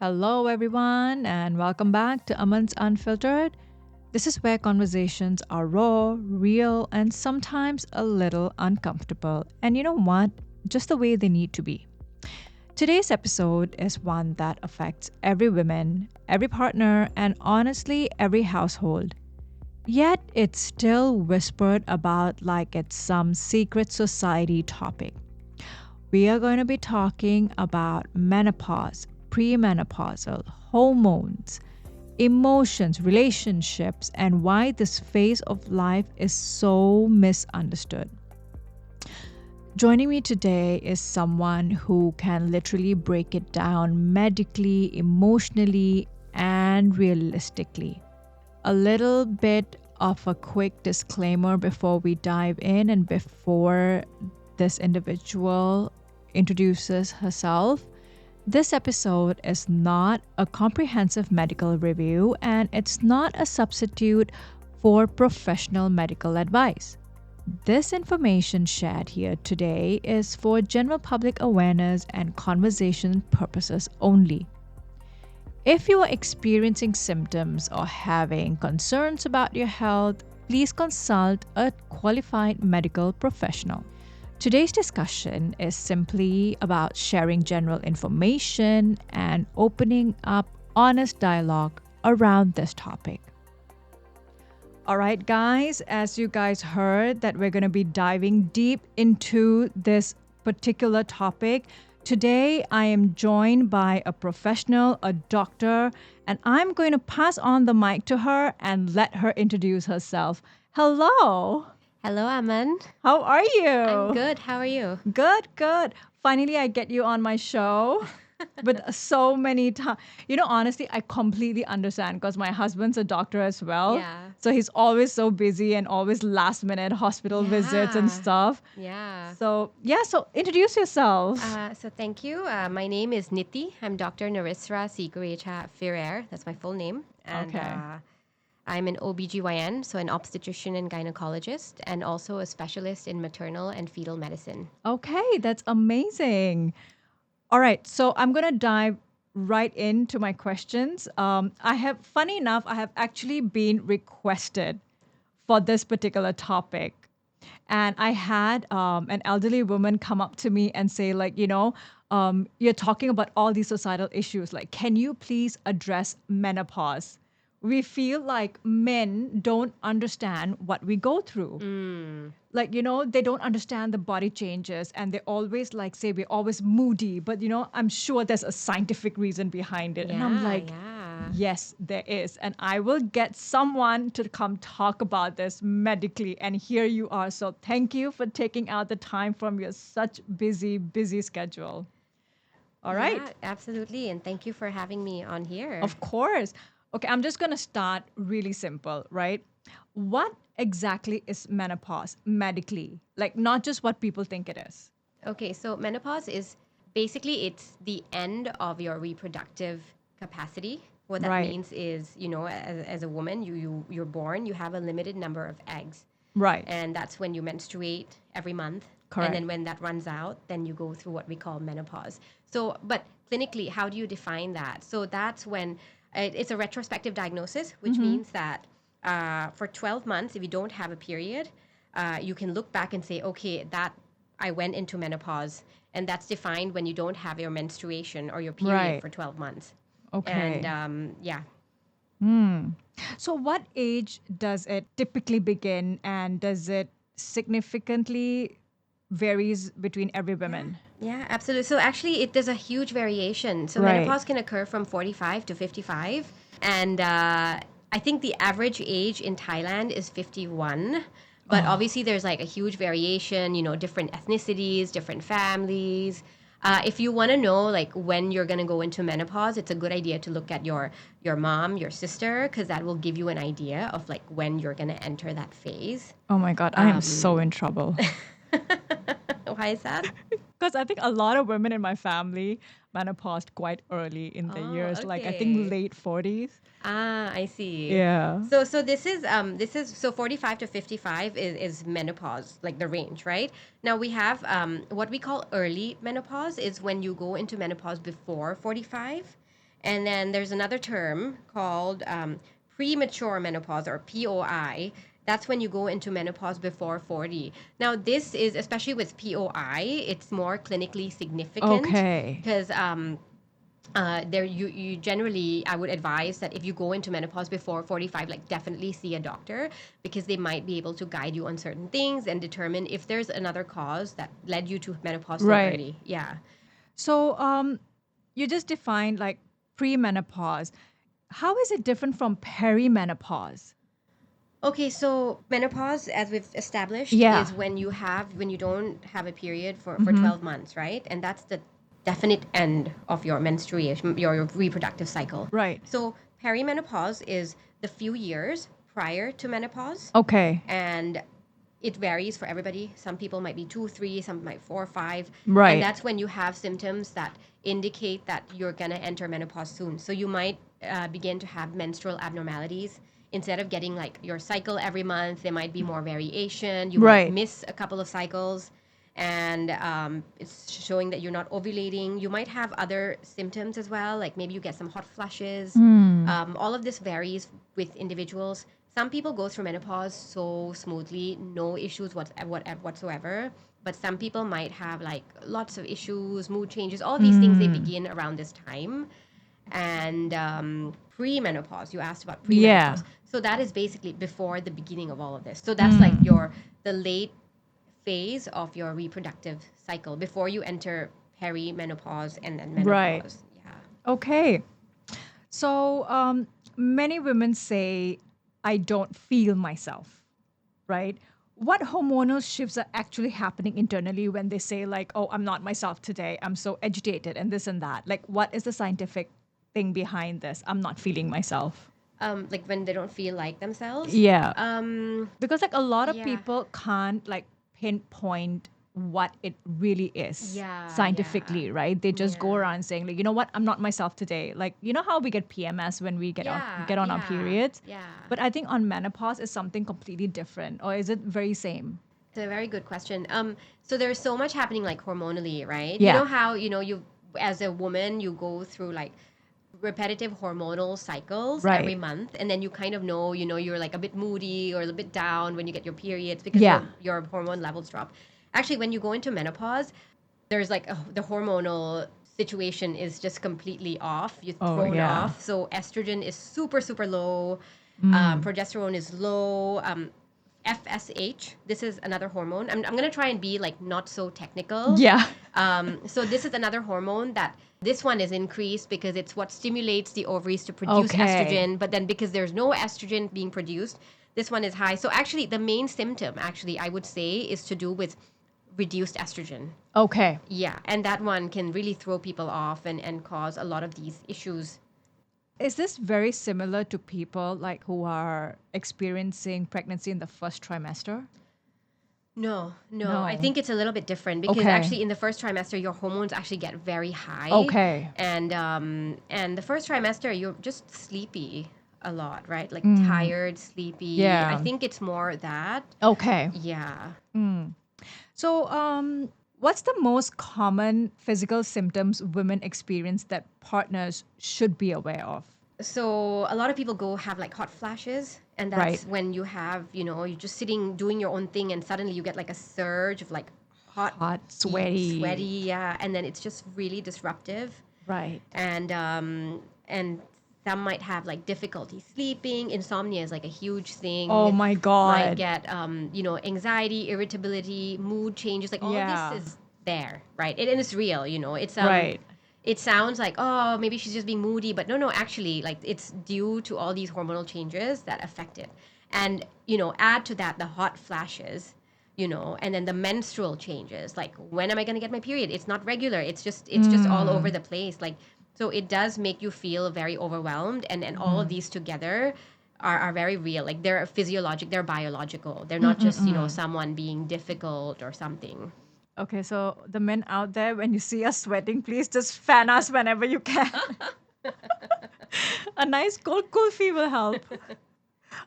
Hello, everyone, and welcome back to Aman's Unfiltered. This is where conversations are raw, real, and sometimes a little uncomfortable. And you know what? Just the way they need to be. Today's episode is one that affects every woman, every partner, and honestly, every household. Yet it's still whispered about like it's some secret society topic. We are going to be talking about menopause, premenopausal, hormones, emotions, relationships, and why this phase of life is so misunderstood. Joining me today is someone who can literally break it down medically, emotionally, and realistically. A little bit of a quick disclaimer before we dive in and before this individual introduces herself. This episode is not a comprehensive medical review and it's not a substitute for professional medical advice. This information shared here today is for general public awareness and conversation purposes only. If you are experiencing symptoms or having concerns about your health, please consult a qualified medical professional. Today's discussion is simply about sharing general information and opening up honest dialogue around this topic. All right, guys, as you guys heard that we're going to be diving deep into this particular topic. Today, I am joined by a professional, a doctor, and I'm going to pass on the mic to her and let her introduce herself. Hello. Hello, Aman. How are you? I'm good. How are you? Good, good. Finally, I get you on my show. But so many times, honestly, I completely understand because my husband's a doctor as well. Yeah. So he's always so busy and always last minute hospital visits and stuff. Yeah. So introduce yourself. So thank you. My name is Niti. I'm Dr. Narisra Siguricha Ferrer. That's my full name. And Okay. I'm an OBGYN, so an obstetrician and gynecologist, and also a specialist in maternal and fetal medicine. Okay, that's amazing. All right, so I'm going to dive right into my questions. Funny enough, I have actually been requested for this particular topic. And I had an elderly woman come up to me and say, you're talking about all these societal issues. Like, can you please address menopause? We feel like men don't understand what we go through. They don't understand the body changes and they always say we're always moody, but I'm sure there's a scientific reason behind it. And I'm like, yes, there is. And I will get someone to come talk about this medically. And here you are. So thank you for taking out the time from your such busy schedule. All right. Yeah, absolutely. And thank you for having me on here. Of course. Okay, I'm just going to start really simple, right? What exactly is menopause medically? Like, not just what people think it is. Okay, so menopause is basically it's the end of your reproductive capacity. What that Right. means is, as a woman, you're born, you have a limited number of eggs. Right. And that's when you menstruate every month. Correct. And then when that runs out, then you go through what we call menopause. So, but clinically, how do you define that? So that's when it's a retrospective diagnosis, which means that for 12 months, if you don't have a period, you can look back and say, okay, that I went into menopause. And that's defined when you don't have your menstruation or your period Right. for 12 months. Okay. And yeah. So, what age does it typically begin, and does it significantly varies between every woman? Yeah, absolutely. So actually, there's a huge variation. So Right. menopause can occur from 45 to 55. And I think the average age in Thailand is 51. But obviously, there's like a huge variation, different ethnicities, different families. If you want to know like when you're going to go into menopause, it's a good idea to look at your mom, your sister, because that will give you an idea of like when you're going to enter that phase. Oh my God, I am so in trouble. Why is that? Because I think a lot of women in my family menopaused quite early in the years, like I okay. think late 40s. I see. Yeah. So this is so 45 to 55 is menopause, like the range, right? Now we have what we call early menopause is when you go into menopause before 45. And then there's another term called premature menopause or POI. That's when you go into menopause before 40. Now, this is, especially with POI, it's more clinically significant Okay. because there you generally, I would advise that if you go into menopause before 45, like definitely see a doctor, because they might be able to guide you on certain things and determine if there's another cause that led you to menopause so Right. early. Yeah. So you just defined like premenopause. How is it different from perimenopause? Okay, so menopause, as we've established, Yeah. is when you don't have a period for 12 months, right? And that's the definite end of your menstruation, your reproductive cycle. Right. So perimenopause is the few years prior to menopause, Okay. and it varies for everybody. Some people might be 2, 3, some might 4, 5, and Right. that's when you have symptoms that indicate that you're gonna enter menopause soon. So you might begin to have menstrual abnormalities. Instead of getting like your cycle every month, there might be more variation. You might Right. miss a couple of cycles, and it's showing that you're not ovulating. You might have other symptoms as well, like maybe you get some hot flushes. All of this varies with individuals. Some people go through menopause so smoothly, no issues whatsoever. But some people might have like lots of issues, mood changes, all these things. They begin around this time. And premenopause, you asked about Yeah. premenopause. So that is basically before the beginning of all of this. So that's like the late phase of your reproductive cycle before you enter perimenopause and then Right. menopause. Yeah. Okay. So many women say, I don't feel myself, right? What hormonal shifts are actually happening internally when they say, like, oh, I'm not myself today, I'm so agitated and this and that? Like, what is the scientific thing behind this? I'm not feeling myself. Like when they don't feel like themselves. Yeah. Um, Because like a lot of yeah. people can't like pinpoint what it really is Yeah, yeah. scientifically, right? They just go Yeah. around saying like, you know what, I'm not myself today. Like, you know how we get PMS when we Yeah, get on our yeah, periods? yeah. But I think on menopause is something completely different, or is it very same? It's a very good question. So there's so much happening like hormonally, right? You Yeah. know how, you as a woman, you go through like repetitive hormonal cycles every Right. month, and then you kind of know, you're like a bit moody or a little bit down when you get your periods because Yeah. your hormone levels drop. Actually, when you go into menopause, there's like the hormonal situation is just completely off. You're Oh, thrown yeah. off. So estrogen is super, super low. Progesterone is low. FSH, this is another hormone. I'm going to try and be like not so technical. Yeah. So this is another hormone that this one is increased because it's what stimulates the ovaries to produce Okay. estrogen. But then because there's no estrogen being produced, this one is high. So actually, the main symptom, actually, I would say, is to do with reduced estrogen. Okay. Yeah, and that one can really throw people off and cause a lot of these issues. Is this very similar to people like who are experiencing pregnancy in the first trimester? No, no. I No. think it's a little bit different because Okay. actually in the first trimester your hormones actually get very high, Okay. and the first trimester you're just sleepy a lot, right? Like tired, sleepy. I Yeah. think it's more that. Okay. Yeah. So, what's the most common physical symptoms women experience that partners should be aware of? So a lot of people go have like hot flashes, and Right. that's when you're just sitting doing your own thing and suddenly you get like a surge of like hot Hot, heat, sweaty. sweaty, yeah, and then it's just really disruptive. Right. And some might have like difficulty sleeping. Insomnia is like a huge Oh thing. my Might God. get anxiety, irritability, mood changes, like all of this Yeah. is there, right? And it's real. Right. It sounds like, oh, maybe she's just being moody, but no, actually, like it's due to all these hormonal changes that affect it. And add to that the hot flashes, and then the menstrual changes. Like, when am I going to get my period? It's not regular. It's just all over the place. Like, so it does make you feel very overwhelmed, and all of these together are very real. Like, they're physiologic, they're biological. They're not just, someone being difficult or something. Okay, so the men out there, when you see us sweating, please just fan us whenever you can. A nice cold kulfi will help.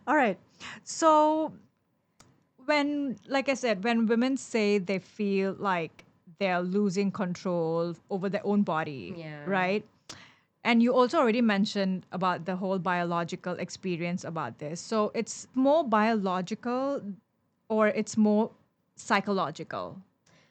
All right. So, when, like I said, when women say they feel like they're losing control over their own body, Yeah. right? And you also already mentioned about the whole biological experience about this. So it's more biological or it's more psychological?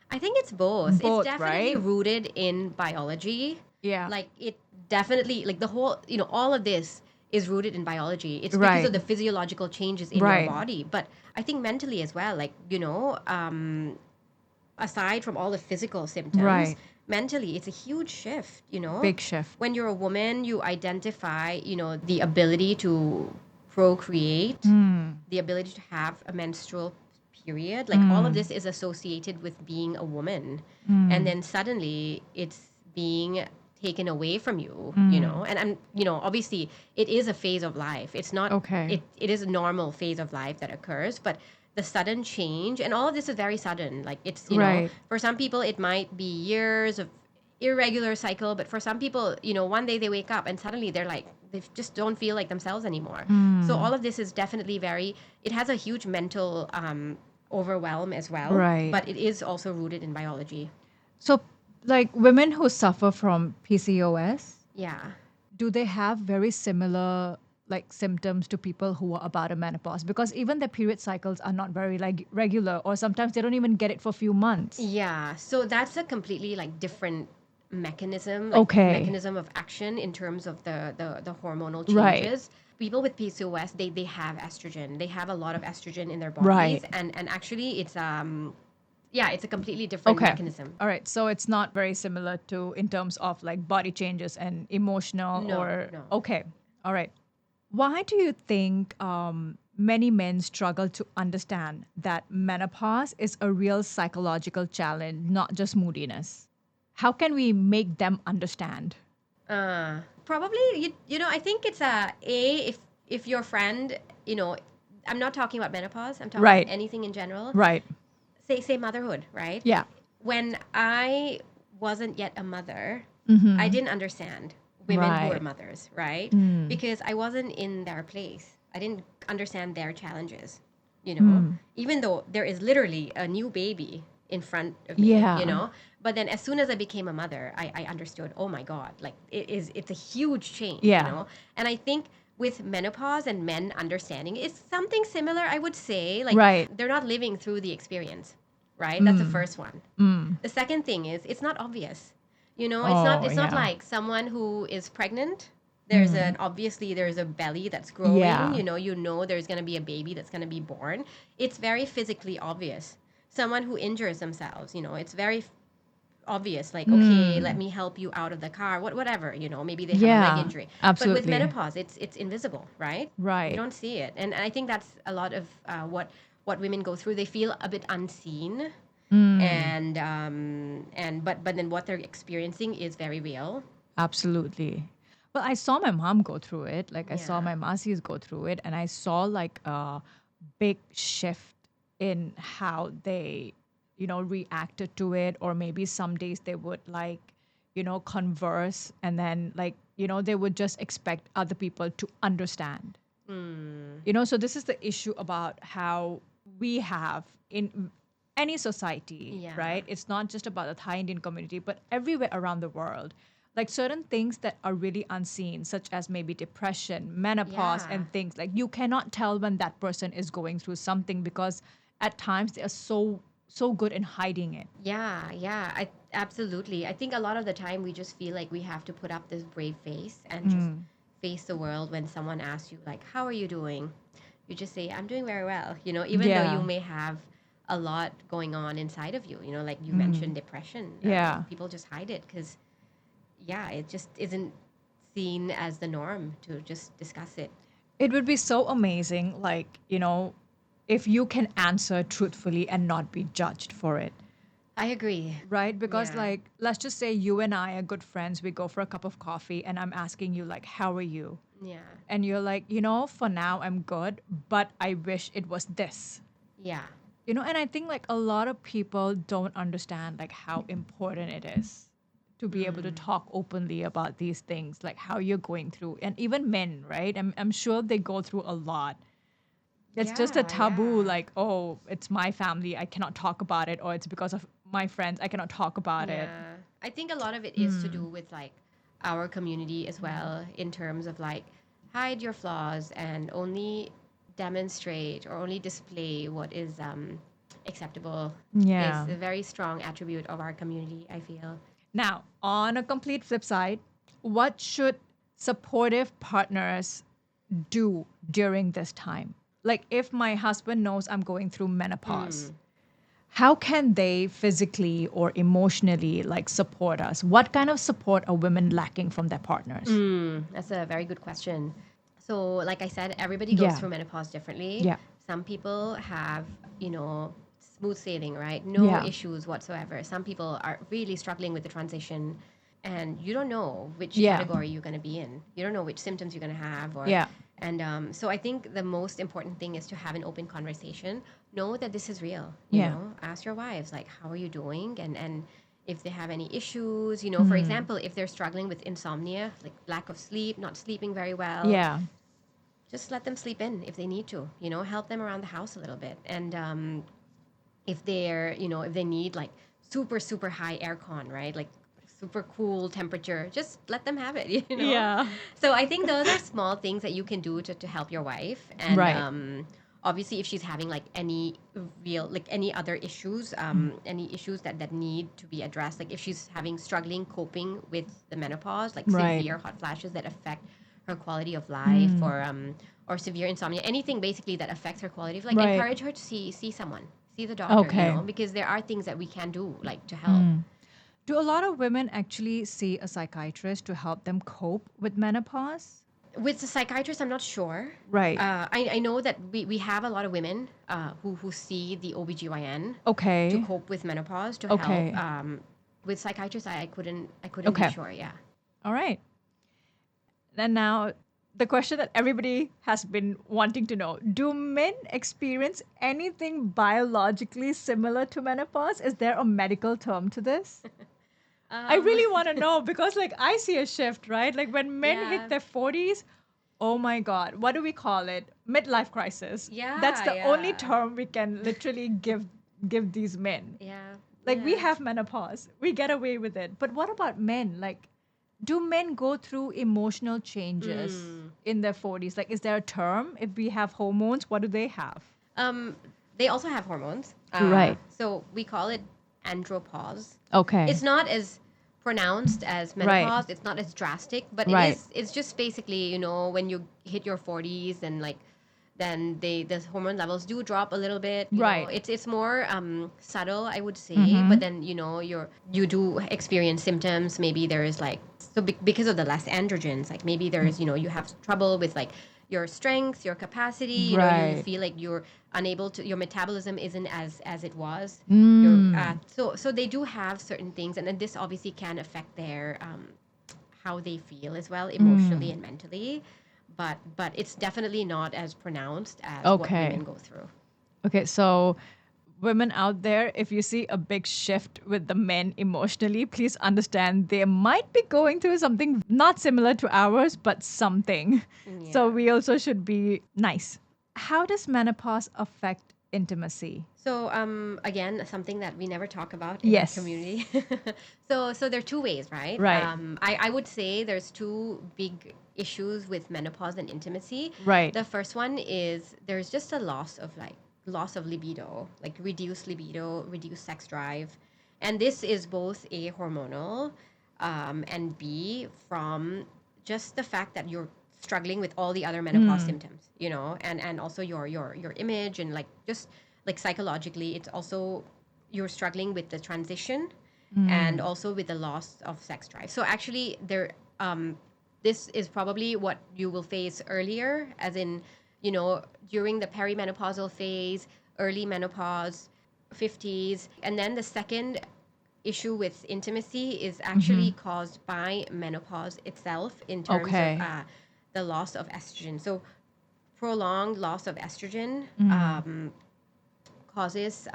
I think it's both. It's Both, definitely right? rooted in biology. Yeah. Like it definitely like the whole, all of this is rooted in biology. It's because Right. of the physiological changes in your Right. body, but I think mentally as well. Like, aside from all the physical symptoms, Right. mentally it's a huge shift, Big shift. When you're a woman, you identify, the ability to procreate, the ability to have a menstrual period. Like all of this is associated with being a woman. And then suddenly it's being taken away from you, And I'm, obviously it is a phase of life. It's not Okay. it is a normal phase of life that occurs, but the sudden change and all of this is very sudden. Like it's, Right. for some people it might be years of irregular cycle, but for some people, one day they wake up and suddenly they're like they just don't feel like themselves anymore. So all of this is definitely very it has a huge mental overwhelm as well, Right. but it is also rooted in biology. So, like women who suffer from PCOS, Yeah. do they have very similar like symptoms to people who are about a menopause? Because even their period cycles are not very like regular, or sometimes they don't even get it for a few months. Yeah, so that's a completely like different mechanism, like Okay. mechanism of action in terms of the hormonal Right. changes. People with PCOS, they have estrogen. They have a lot of estrogen in their bodies, Right. and actually it's yeah, it's a completely different Okay. mechanism. All right. So it's not very similar to in terms of like body changes and emotional No, or no. okay. All right. Why do you think many men struggle to understand that menopause is a real psychological challenge, not just moodiness? How can we make them understand? Probably I think it's if your friend, I'm not talking about menopause. I'm talking about Right. anything in general. Right. Say motherhood, right? Yeah. When I wasn't yet a mother, I Mm-hmm. didn't understand women who were Right. mothers, right? Mm. Because I wasn't in their place. I didn't understand their challenges, Mm. even though there is literally a new baby in front of me, Yeah. But then as soon as I became a mother, I understood, oh my God, like it's a huge change, Yeah. And I think with menopause and men understanding, it's something similar, I would say. Like Right. they're not living through the experience, right? That's the Mm. first one. Mm. The second thing is it's not obvious. Oh, It's not yeah. like someone who is pregnant. Mm. There's a belly that's growing, Yeah. there's going to be a baby that's going to be born. It's very physically obvious. Someone who injures themselves, it's very obvious, like, okay, let Mm. me help you out of the car, whatever, maybe they have a leg Yeah. injury. But with Absolutely. menopause, it's invisible, right? You Right. don't see it. And I think that's a lot of what women go through. They feel a bit unseen, Mm. but then what they're experiencing is very real. Absolutely. Well, I saw my mom go through it. Like I saw Yeah. my Masis go through it, and I saw like a big shift in how they, reacted to it. Or maybe some days they would like, converse, and then like, they would just expect other people to understand. So this is the issue about how we have in any society, Yeah. right? It's not just about the Thai Indian community, but everywhere around the world. Like certain things that are really unseen, such as maybe depression, menopause, Yeah. and things like you cannot tell when that person is going through something because at times they are so good in hiding it. Yeah, yeah, I absolutely. I think a lot of the time we just feel like we have to put up this brave face and just face the world when someone asks you like, "How are you doing?" You just say, "I'm doing very well." Even though you Yeah. may have a lot going on inside of you, like you mentioned depression. Yeah. People just hide it because yeah, it just isn't seen as the norm to just discuss it. It would be so amazing, like, if you can answer truthfully and not be judged for it. I agree. Right? Because, Yeah. like, let's just say you and I are good friends. We go for a cup of coffee, and I'm asking you, like, how are you? Yeah. And you're like, for now I'm good, but I wish it was this. Yeah. And I think, like, a lot of people don't understand, like, how important it is to be able to talk openly about these things, like how you're going through. And even men, right? I'm sure they go through a lot. It's just a Yeah, taboo, yeah. like, oh, it's my family, I cannot talk about it, or it's because of my friends, I cannot talk about it. Yeah. I think a lot of it is to do with like our community as well, in terms of like hide your flaws and only demonstrate or only display what is acceptable, is Yeah. a very strong attribute of our community, I feel. Now, on a complete flip side, what should supportive partners do during this time? Like, if my husband knows I'm going through menopause, how can they physically or emotionally like support us? What kind of support are women lacking from their partners? That's a very good question. So, like I said, everybody goes Yeah. through menopause differently. Yeah. Some people have, smooth sailing, right? No Yeah. issues whatsoever. Some people are really struggling with the transition, and you don't know which Yeah. category you're going to be in. You don't know which symptoms you're going to have, or Yeah. and so I think the most important thing is to have an open conversation. Know that this is real. Yeah. Ask your wives like, how are you doing, and if they have any issues. For Mm. example, if they're struggling with insomnia, like lack of sleep, not sleeping very well, Yeah. just let them sleep in if they need to. Help them around the house a little bit. And if they need like super super high aircon, right, like super cool temperature, just let them have it. Yeah. So I think those are small things that you can do to help your wife. And Right. obviously, if she's having like any real, like any other issues, any issues that need to be addressed, like if she's having struggling coping with the menopause, like Right. severe hot flashes that affect her quality of life, Mm. or severe insomnia, anything basically that affects her quality of life, Right. encourage her to see someone, see the doctor, Okay. because there are things that we can do like to help. Mm. Do a lot of women actually see a psychiatrist to help them cope with menopause? With the psychiatrist, I'm not sure. Right. I know that we have a lot of women who see the OBGYN to Okay. cope with menopause, to help. Okay. With psychiatrists, I couldn't be Okay. sure. Yeah. All right. And now the question that everybody has been wanting to know: do men experience anything biologically similar to menopause? Is there a medical term to this? I Um, really want to know because, like, I see a shift, right? Like, when men hit yeah. their 40s, oh my God, what do we call it? Midlife crisis. That's Yeah. the only Yeah. term we can literally give these men. Yeah. Like, we Yeah. have menopause, we get away with it. But what about men? Like, do men go through emotional changes Mm. in their 40s? Like, is there a term? If we have hormones, what do they have? Um, they also have hormones. Right. So we call it andropause. Okay. It's not as pronounced as Right. menopause. It's not as drastic, but it Right. is. It's just basically, when you hit your 40s, and like then the hormone levels do drop a little bit. Right. It's more subtle, I would say. Mm-hmm. But then you do experience symptoms. Maybe there is like, so because of the less androgens, like maybe there's, you have trouble with like your strength, your capacity. You Right. feel like you're unable to, your metabolism isn't as it was. You're Mm. so they do have certain things, and then this obviously can affect their how they feel as well, emotionally Mm. and mentally. But it's definitely not as pronounced as what Okay. women go through. Okay. So, women out there, if you see a big shift with the men emotionally, please understand they might be going through something not similar to ours, but something. So, Yeah. we also should be nice. How does menopause affect intimacy? So again, something that we never talk about in our Yes. community. So there are two ways, right? Right. I would say there's two big issues with menopause and intimacy. Right. The first one is there's just a loss of libido, like reduced libido, reduced sex drive, and this is both a hormonal, and B, from just the fact that you're struggling with all the other menopause Mm. symptoms, and also your image, and like just like psychologically, it's also you're struggling with the transition, and Mm. also with the loss of sex drive. So actually, this is probably what you will face earlier, as in, during the perimenopausal phase, early menopause, 50s. And then the second issue with intimacy is actually Mm-hmm. caused by menopause itself, in terms of Okay. the loss of estrogen. So prolonged loss of estrogen Mm. causes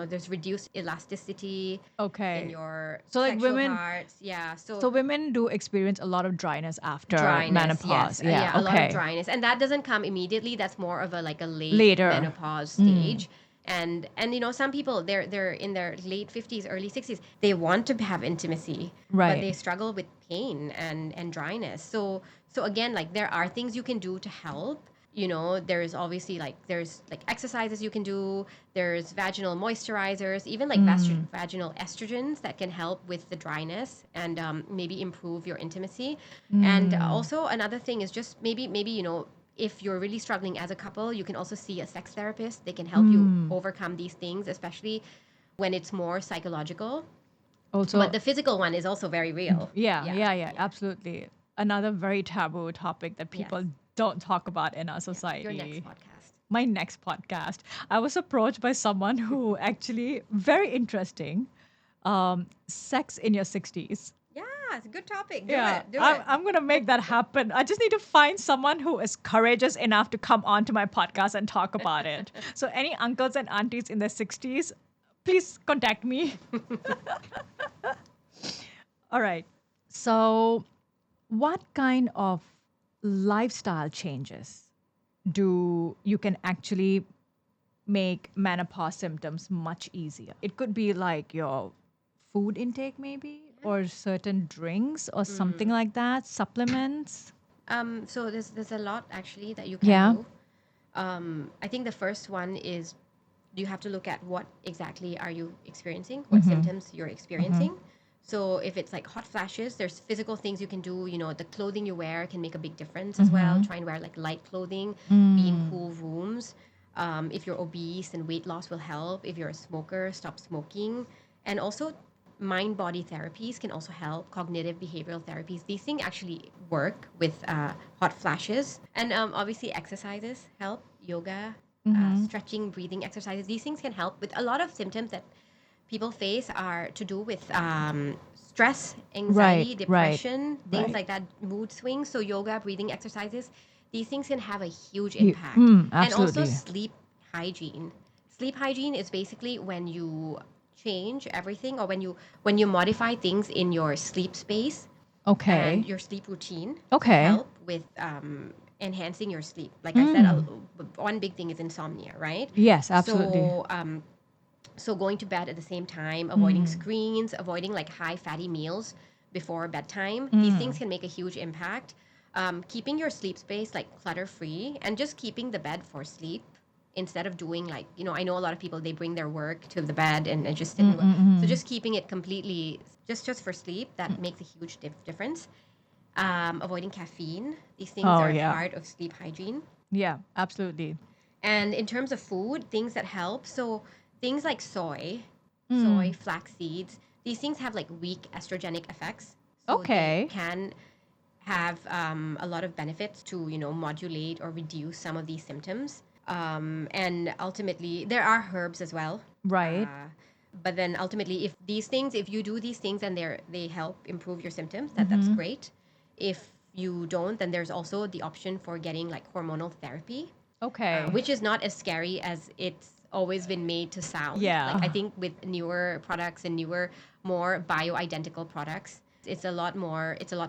there's reduced elasticity in Okay. your So like sexual women parts. Yeah. So so women do experience a lot of dryness after dryness, yes. menopause. Yeah, Yeah, a lot of okay. dryness. And that doesn't come immediately. That's more of a like a late Later. menopause Mm. stage. And some people, they're in their late 50s, early 60s, they want to have intimacy, but Right. they struggle with pain and dryness. So again, like, there are things you can do to help. There's obviously, like, there's like exercises you can do, there's vaginal moisturizers, even like vaginal estrogens that can help with the dryness and maybe improve your intimacy. And also another thing is just maybe if you're really struggling as a couple, you can also see a sex therapist. They can help you overcome these things, especially when it's more psychological. But Also, the physical one is also very real. yeah, Yeah, yeah, yeah, yeah, absolutely. Another very taboo topic that yes, people don't talk about in our yeah. Your next society. podcast. My next podcast, I was approached by someone who actually, very interesting, sex in your 60s. Yeah, it's a good topic. Do Yeah, it. Do I'm, it. I'm going to make that happen. I just need to find someone who is courageous enough to come on to my podcast and talk about it. So, any uncles and aunties in their 60s, please contact me. All right. So, what kind of lifestyle changes do you can actually make menopause symptoms much easier? It could be like your food intake, maybe, or certain drinks or something like that, supplements. So there's a lot actually that you can Yeah. do. I think the first one is you have to look at what exactly are you experiencing, what symptoms you're experiencing. So if it's like hot flashes, there's physical things you can do. The clothing you wear can make a big difference as well. Try and wear like light clothing, be in cool rooms. If you're obese, then weight loss will help. If you're a smoker, stop smoking. And also, mind body therapies can also help. Cognitive behavioral therapies, these things actually work with hot flashes. And obviously, exercises help. Yoga, stretching, breathing exercises, these things can help with a lot of symptoms that people face are to do with stress, Right, anxiety, right, depression, things right. like that, mood swings. So yoga, breathing exercises, these things can have a huge impact. And also Absolutely. sleep hygiene. Sleep hygiene is basically when you change everything, or when you modify things in your sleep space and Okay. your sleep routine to Okay. help with enhancing your sleep. Like I said, one big thing is insomnia, right? Yes, absolutely. So going to bed at the same time, avoiding screens, avoiding like high fatty meals before bedtime, these things can make a huge impact. Keeping your sleep space like clutter free, and just keeping the bed for sleep instead of doing, like, I know a lot of people, they bring their work to the bed and just sit and work. So just keeping it completely just for sleep, that makes a huge difference. Avoiding caffeine, these things Oh, are yeah. part of sleep hygiene. Yeah, absolutely. And in terms of food, things that help, so things like soy, flax seeds, these things have like weak estrogenic effects. So they Okay. can have a lot of benefits to, modulate or reduce some of these symptoms. And ultimately, there are herbs as well. Right. Uh, but then ultimately, if you do these things and they help improve your symptoms, that's great. If you don't, then there's also the option for getting like hormonal therapy, Okay. which is not as scary as it's always been made to sound. Like, I Yeah. think with newer products and newer, more bioidentical products, it's a lot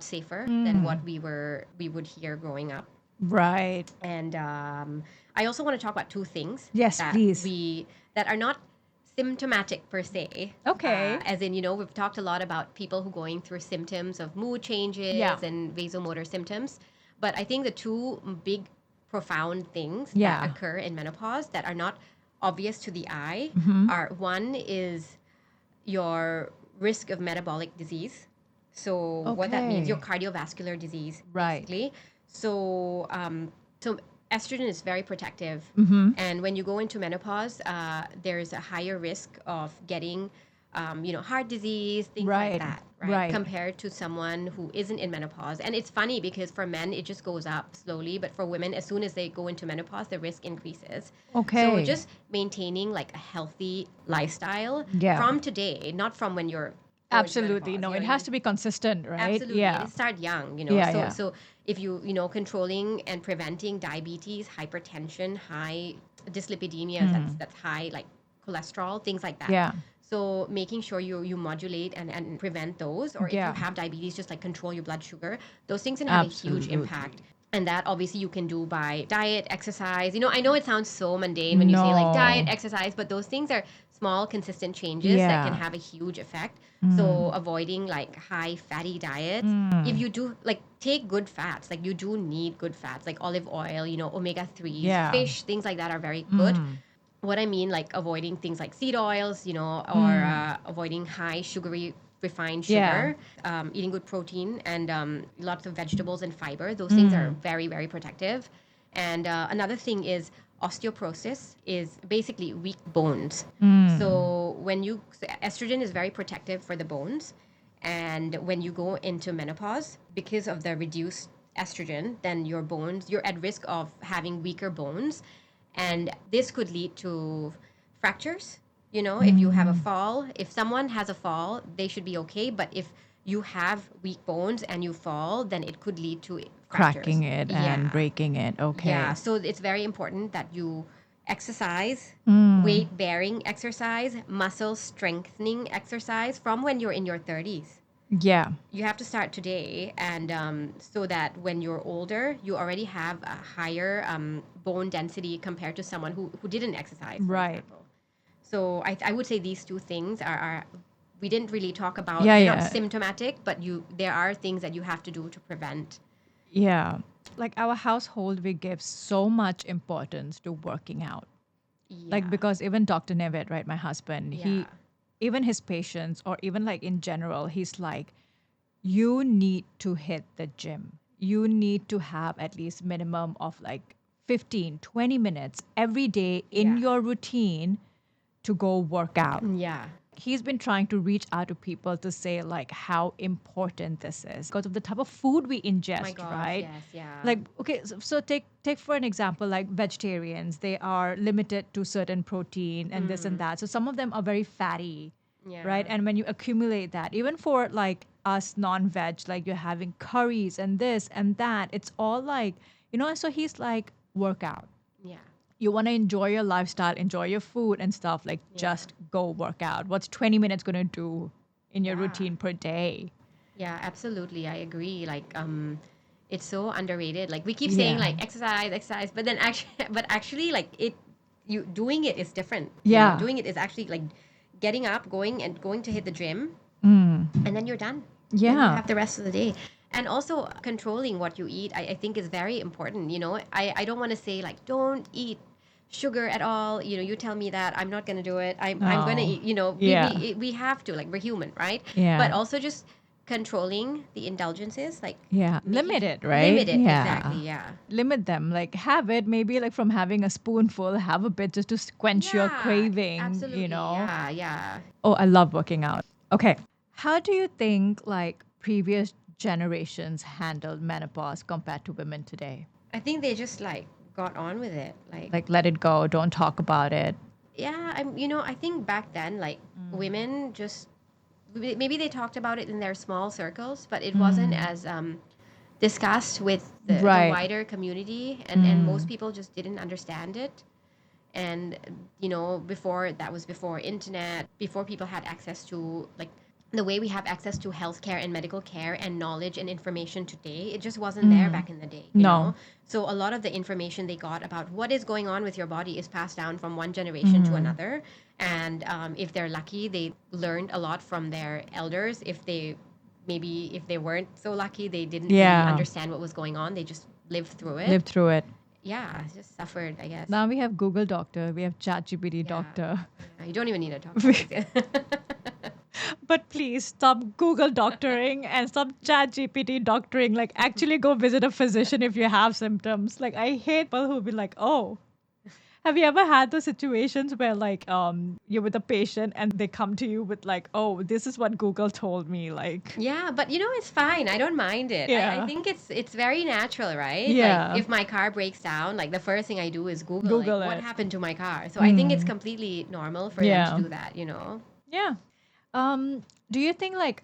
safer than what we would hear growing up. Right. And I also want to talk about two things Yes, that please. that are not symptomatic per se. Okay. As in, we've talked a lot about people who going through symptoms of mood Yeah. changes and vasomotor symptoms. But I think the two big, profound things that Yeah. occur in menopause that are not obvious to the eye are, one is your risk of metabolic disease. So what that means, your Okay. cardiovascular disease, Right. basically. So so estrogen is very protective, and when you go into menopause, there's a higher risk of getting, heart disease, things like Right. that, right? Right. Compared to someone who isn't in menopause. And it's funny because for men it just goes up slowly, but for women, as soon as they go into menopause, the risk increases. So Okay. just maintaining like a healthy lifestyle Yeah. from today, not from when you're going to Absolutely. menopause. No, You know it what I has mean? to be consistent, right? Absolutely, and Yeah. it start young. Yeah, So yeah. so if controlling and preventing diabetes, hypertension, high dyslipidemia, that's high like cholesterol, things like that. Yeah. So making sure you modulate and prevent those, or if you Yeah. have diabetes, just like control your blood sugar. Those things can have a huge Absolutely. impact. And that obviously you can do by diet, exercise. I know it sounds so mundane when you say like diet, No. exercise, but those things are small, consistent changes that can Yeah. have a huge effect. So Mm. avoiding like high fatty diets. If Mm. you do like take good fats, like you do need good fats, like olive oil, omega 3s, Yeah. fish, things like that are very good. Mm. What I mean, like avoiding things like seed oils, or Mm. avoiding high sugary refined Yeah. sugar, eating good protein and lots of vegetables and fiber. Those things are Mm. very, very protective. And another thing is osteoporosis is basically weak bones. Mm. So estrogen is very protective for the bones. And when you go into menopause, because of the reduced estrogen, then you're at risk of having weaker bones. And this could lead to fractures. If you have a Mm. fall, if someone has a fall, they should be okay. But if you have weak bones and you fall, then it could lead to fractures. Cracking it and Yeah. breaking it. Yeah. Okay. So it's very important that you exercise, Mm. weight bearing exercise, muscle strengthening exercise from when you're in your 30s. Yeah. You have to start today, and so that when you're older you already have a higher bone density compared to someone who didn't exercise, for Right. example. So I would say these two things are we didn't really talk about. Yeah, They're not yeah. symptomatic, but there are things that you have to do to prevent. Yeah. Like our household, we give so much importance to working out. Like, Yeah. because even Dr. Nevitt, right, my husband, Yeah. even his patients, or even like in general, he's like, you need to hit the gym. You need to have at least minimum of like 15, 20 minutes every day in Yeah. your routine to go work out. Yeah. He's been trying to reach out to people to say like how important this is because of the type of food we My ingest, gosh, right? yes, yeah. Like, okay, so take for an example, like vegetarians, they are limited to certain protein and this and that, so some of them are very fatty, right? Yeah. And when you accumulate that, even for like us non-veg, like you're having curries and this and that, it's all like, so he's like, work out. Yeah. You want to enjoy your lifestyle, enjoy your food and stuff, like Yeah. just go work out. What's 20 minutes going to do in your Yeah. routine per day? Yeah, absolutely. I agree. Like, it's so underrated. Like we keep saying Yeah. like exercise, exercise, but then actually, but actually, like you doing it is different. Yeah. Doing it is actually like getting up, going to hit the gym, Mm. and then you're done. Then you Yeah. have the rest of the day. And also controlling what you eat, I think is very important. I don't want to say like don't eat sugar at all. You tell me that I'm not gonna do it. I'm gonna Oh. eat. Yeah. We have to, like, we're human, right? But Yeah. also just controlling the indulgences, like Yeah. making Limit it, right? limit it, exactly. Yeah. Yeah. Limit them. Like have it maybe like from having a spoonful, have a bit just to quench your Yeah, craving, absolutely. Yeah, yeah. Oh, I love working out. Okay. How do you think like previous generations handled menopause compared to women today? I think they just like got on with it. Like, Like let it go, don't talk about it. yeah, I think back then, like, women just maybe they talked about it in their small circles, but it wasn't as discussed with the Right. wider community, and most people just didn't understand it. And before that was before internet, before people had access to, like, the way we have access to healthcare and medical care and knowledge and information today. It just wasn't there back in the day. No. So a lot of the information they got about what is going on with your body is passed down from one generation to another. And if they're lucky, they learned a lot from their elders. If they weren't so lucky, they didn't really Yeah. understand what was going on, they just lived through Live it. through it. Yeah, just suffered, I guess. Now we have Google Doctor, we have ChatGPT Yeah. Doctor. Yeah, you don't even need to talk about it. But please stop Google doctoring and stop ChatGPT doctoring. Like, actually go visit a physician if you have symptoms. Like, I hate people who be like, oh, have you ever had those situations where like you're with a patient and they come to you with like, oh, this is what Google told me. Like, Yeah, but it's fine. I don't mind it. I yeah, think it's very natural, right? Like yeah, if my car breaks down, like the first thing I do is Google, like, Google what it. happened to my car. So I think it's completely normal for them to Yeah, do that. yeah. Do you think like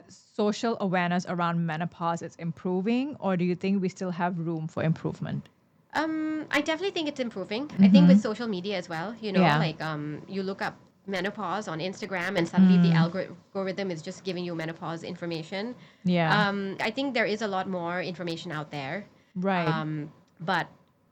social awareness around menopause is improving, or do you think we still have room for improvement? I definitely think it's improving. I think with social media as well, Yeah. like you look up menopause on Instagram and suddenly the algorithm is just giving you menopause information. Yeah. I think there is a lot more information out there. Right. But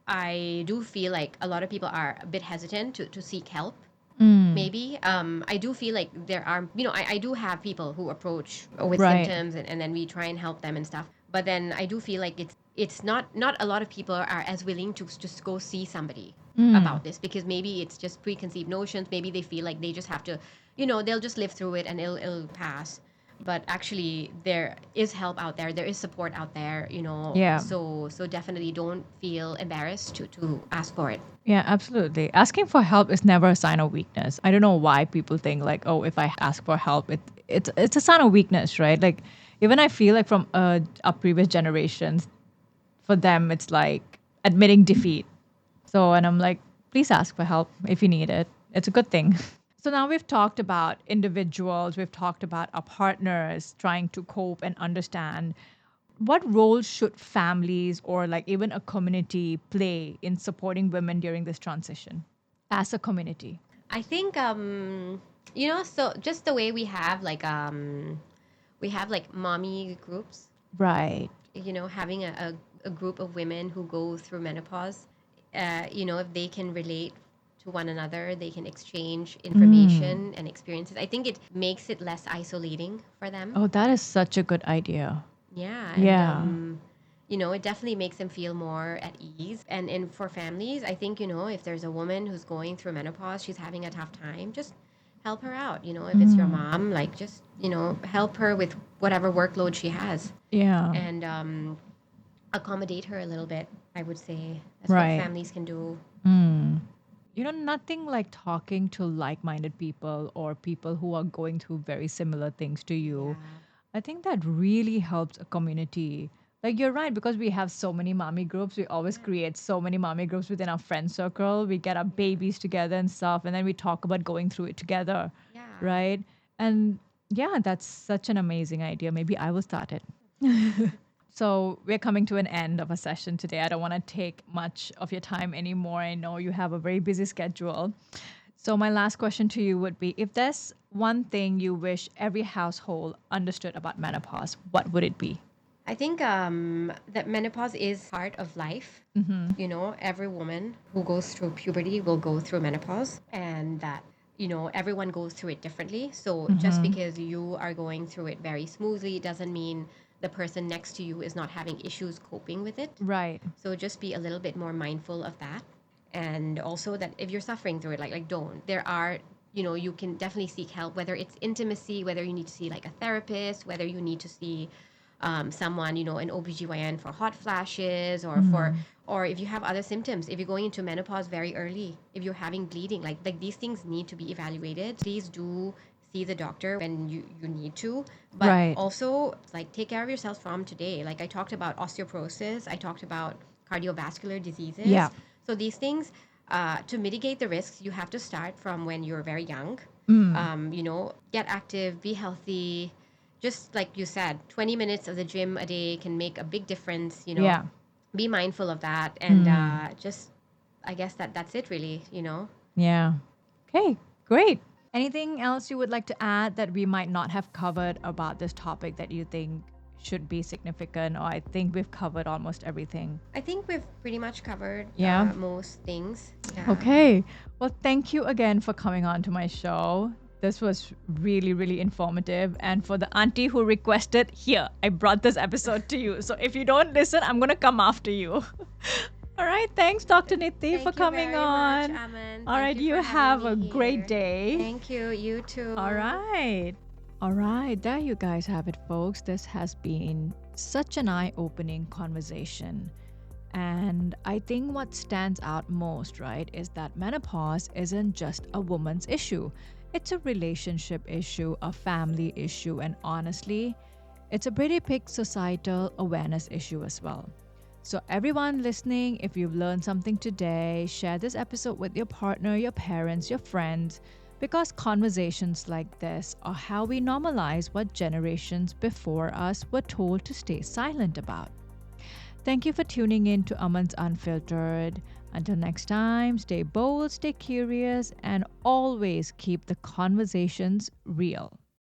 I do feel like a lot of people are a bit hesitant to seek help. Mm. Maybe I do feel like there are, I do have people who approach with Right. symptoms, and then we try and help them and stuff. But then I do feel like it's not a lot of people are as willing to just go see somebody Mm. about this, because maybe it's just preconceived notions. Maybe they feel like they just have to, they'll just live through it and it'll pass. But actually, there is help out there. There is support out there. Yeah. So definitely don't feel embarrassed to ask for it. Yeah, absolutely. Asking for help is never a sign of weakness. I don't know why people think like, oh, if I ask for help, it's a sign of weakness, right? Like, even I feel like from our previous generations, for them, it's like admitting defeat. So, and I'm like, please ask for help if you need it. It's a good thing. So now we've talked about individuals, we've talked about our partners trying to cope and understand. What role should families or like even a community play in supporting women during this transition as a community? I think so just the way we have like mommy groups, Right. having a group of women who go through menopause, if they can relate to one another, they can exchange Mm. information and experiences. I think it makes it less isolating for them. Oh, that is such a good idea. Yeah, and Yeah. it definitely makes them feel more at ease. And for families, I think, if there's a woman who's going through menopause, she's having a tough time, just help her out. If it's your Mm. mom, like just, help her with whatever workload she has, Yeah. and accommodate her a little bit. I would say that's what Right. families can do. Mm. Nothing like talking to like minded people or people who are going through very similar things to you. Yeah. I think that really helps a community. Like, you're right, because we have so many mommy groups. We always Yeah. create so many mommy groups within our friend circle. We get our Yeah. babies together and stuff, and then we talk about going through it together, Yeah. right? And yeah, that's such an amazing idea. Maybe I will start it. So we're coming to an end of a session today. I don't want to take much of your time anymore. I know you have a very busy schedule. So my last question to you would be, if there's one thing you wish every household understood about menopause, what would it be? I think that menopause is part of life. Every woman who goes through puberty will go through menopause, and that, everyone goes through it differently. So just Mm-hmm. because you are going through it very smoothly doesn't mean the person next to you is not having issues coping with it. Right. So just be a little bit more mindful of that. And also that if you're suffering through it, like don't. There are, you can definitely seek help, whether it's intimacy, whether you need to see like a therapist, whether you need to see someone, an OBGYN for hot flashes, Mm. or if you have other symptoms, if you're going into menopause very early, if you're having bleeding, like these things need to be evaluated. Please do see the doctor when you need to, but Right. also like take care of yourself from today. Like I talked about osteoporosis, I talked about cardiovascular Yeah. diseases. So these things, to mitigate the risks, you have to start from when you're very young. Mm. Get active, be healthy. Just like you said, 20 minutes of the gym a day can make a big difference. Yeah. Be mindful of that, and Mm. just, I guess that's it really. Yeah. Okay. Great. Anything else you would like to add that we might not have covered about this topic that you think should be significant? Or I think we've covered almost everything. I think we've pretty much covered Yeah. most things. Yeah. Okay. Well, thank you again for coming on to my show. This was really, really informative. And for the auntie who requested, here, I brought this episode to you. So if you don't listen, I'm going to come after you. All right. Thanks, Dr. Nithi, for Thank you coming very much, on. Aman. All Thank right. you You for having have me a great here. day. Thank you. You All too. right. All right. There you guys have it, folks. This has been such an eye opening conversation. And I think what stands out most, right, is that menopause isn't just a woman's issue. It's a relationship issue, a family issue, and honestly, it's a pretty big societal awareness issue as well. So, everyone listening, if you've learned something today, share this episode with your partner, your parents, your friends, because conversations like this are how we normalize what generations before us were told to stay silent about. Thank you for tuning in to Aman's Unfiltered. Until next time, stay bold, stay curious, and always keep the conversations real.